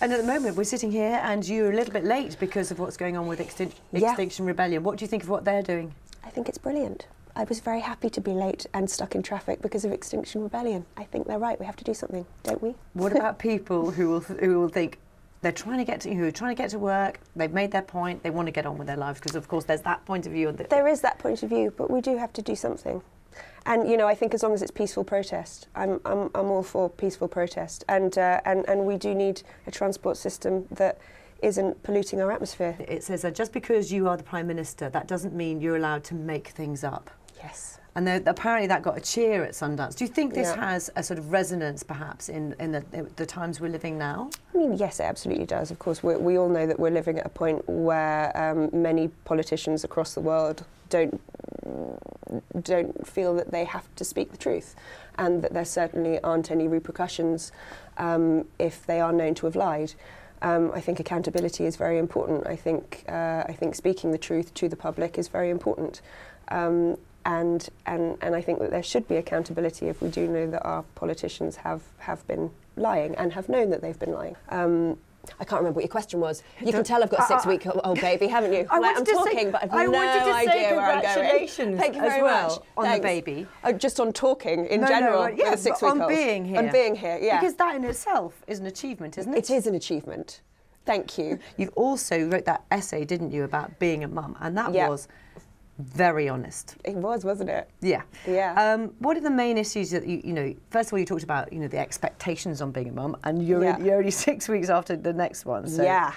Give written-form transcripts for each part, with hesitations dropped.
And at the moment, we're sitting here, and you're a little bit late because of what's going on with Extinction Rebellion. What do you think of what they're doing? I think it's brilliant. I was very happy to be late and stuck in traffic because of Extinction Rebellion. I think they're right. We have to do something, don't we? What about people who will think they're trying to get to work, they've made their point, they want to get on with their lives, because of course there's that point of view. There is that point of view, but we do have to do something. And you know, I think as long as it's peaceful protest, I'm all for peaceful protest. And we do need a transport system that isn't polluting our atmosphere. It says that just because you are the Prime Minister, that doesn't mean you're allowed to make things up. Yes. And apparently that got a cheer at Sundance. Do you think this has a sort of resonance, perhaps, in the times we're living now? I mean, yes, it absolutely does. Of course, we all know that we're living at a point where many politicians across the world don't feel that they have to speak the truth, and that there certainly aren't any repercussions if they are known to have lied. I think accountability is very important. I think speaking the truth to the public is very important. And I think that there should be accountability if we do know that our politicians have been lying and have known that they've been lying. I can't remember what your question was. You can tell I've got a 6-week-old baby, haven't you? I'm talking, but I've no idea where I'm going. Congratulations Thank you very much. On the baby. Just on talking in general with a 6-week-old. On being here. On being here, yeah. Because that in itself is an achievement, isn't it? It is an achievement. Thank you. You've also wrote that essay, didn't you, about being a mum, and that was very honest. It was, wasn't it? Yeah. Yeah. What are the main issues that you know? First of all, you talked about the expectations on being a mum, and you're only 6 weeks after the next one. So yeah.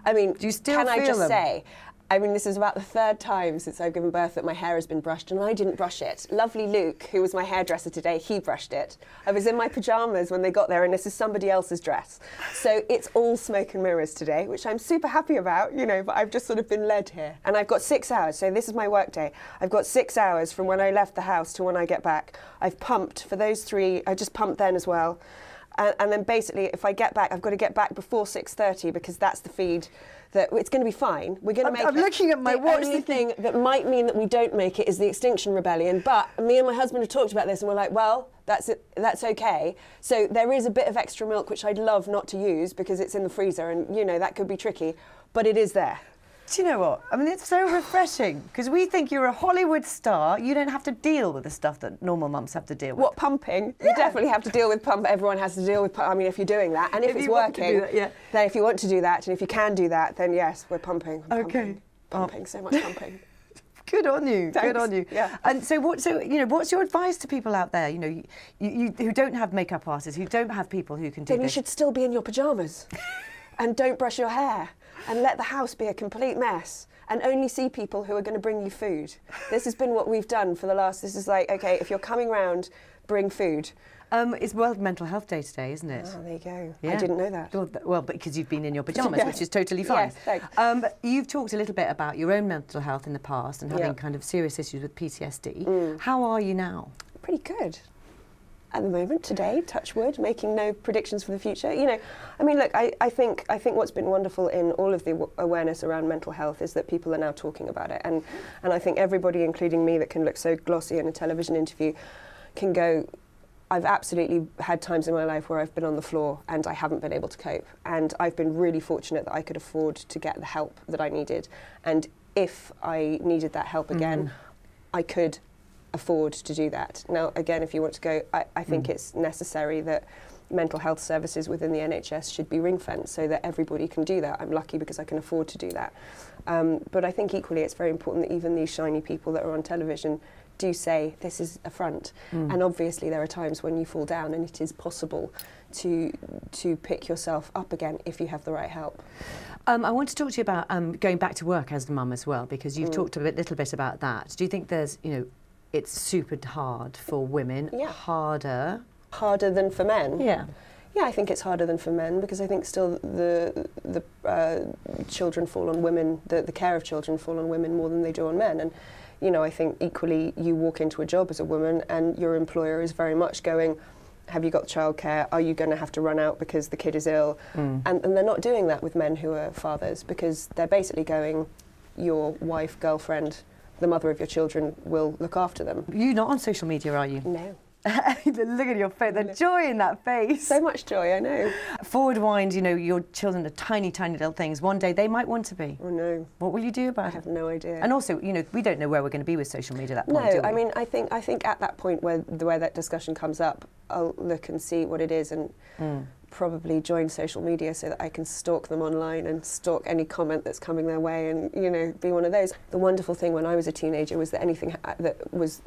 I mean, do you still can I just them? say? I mean, this is about the 3rd time since I've given birth that my hair has been brushed, and I didn't brush it. Lovely Luke, who was my hairdresser today, he brushed it. I was in my pyjamas when they got there, and this is somebody else's dress. So it's all smoke and mirrors today, which I'm super happy about, but I've just sort of been led here. And I've got 6 hours, so this is my work day. I've got 6 hours from when I left the house to when I get back. I've pumped for those 3, I just pumped then as well. And then basically, if I get back, I've got to get back before 6:30 because that's the feed. That it's going to be fine. We're going to make it. I'm looking at my watch. The only thing that might mean that we don't make it is the Extinction Rebellion. But me and my husband have talked about this, and we're like, well, that's it. That's okay. So there is a bit of extra milk, which I'd love not to use because it's in the freezer, and that could be tricky. But it is there. Do you know what? I mean, it's so refreshing because we think you're a Hollywood star. You don't have to deal with the stuff that normal mums have to deal with. What, pumping? Yeah. You definitely have to deal with pump. Everyone has to deal with pump. I mean, if you're doing that, and if it's working, then if you want to do that, and if you can do that, then yes, we're pumping. Pumping, so much pumping. Good on you. Thanks. Good on you. Yeah. And so, what's your advice to people out there? You who don't have makeup artists, who don't have people who can do this. Then you should still be in your pyjamas, and don't brush your hair. And let the house be a complete mess, and only see people who are going to bring you food. This has been what we've done for the last. This is like, okay, if you're coming round, bring food. It's World Mental Health Day today, isn't it? Oh, there you go. Yeah. I didn't know that. Well, because you've been in your pyjamas, which is totally fine. Yes, thanks. You've talked a little bit about your own mental health in the past and having kind of serious issues with PTSD. How are you now? Pretty good. At the moment, today, touch wood, making no predictions for the future. I mean, look, I think what's been wonderful in all of the awareness around mental health is that people are now talking about it, and I think everybody, including me, that can look so glossy in a television interview, can go. I've absolutely had times in my life where I've been on the floor and I haven't been able to cope, and I've been really fortunate that I could afford to get the help that I needed, and if I needed that help again, I could afford to do that. Now, again, if you want to go, I think it's necessary that mental health services within the NHS should be ring-fenced so that everybody can do that. I'm lucky because I can afford to do that. But I think equally it's very important that even these shiny people that are on television do say this is a front. And obviously there are times when you fall down, and it is possible to pick yourself up again if you have the right help. I want to talk to you about going back to work as a mum as well, because you've talked a little bit about that. Do you think there's, it's super hard for women, harder than for men? Yeah, I think it's harder than for men because I think still the children fall on women, the care of children fall on women more than they do on men. And I think equally you walk into a job as a woman and your employer is very much going, have you got childcare? Are you going to have to run out because the kid is ill? And they're not doing that with men who are fathers because they're basically going, your wife, girlfriend, the mother of your children will look after them. You're not on social media, are you? No. Look at your face, the joy in that face. So much joy, I know. Forward wind, you know, your children are tiny, tiny little things. One day they might want to be. Oh no. What will you do about it? I have no idea. And also, you know, we don't know where we're going to be with social media at that point, do we? I mean, I think at that point where that discussion comes up, I'll look and see what it is and probably join social media so that I can stalk them online and stalk any comment that's coming their way and, you know, be one of those. The wonderful thing when I was a teenager was that anything that was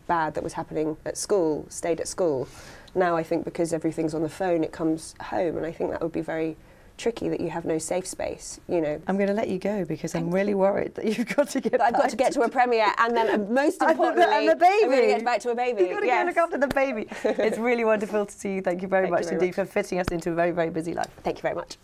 bad that was happening at school stayed at school. Now I think because everything's on the phone, it comes home, and I think that would be very tricky, that you have no safe space, you know. I'm going to let you go because I'm really worried that you've got to get I've got to get to a premiere, and then most importantly, and the baby. I'm going to get back to a baby. You've got to go look after the baby. It's really wonderful to see you. Thank you very much indeed for fitting us into a very, very busy life. Thank you very much.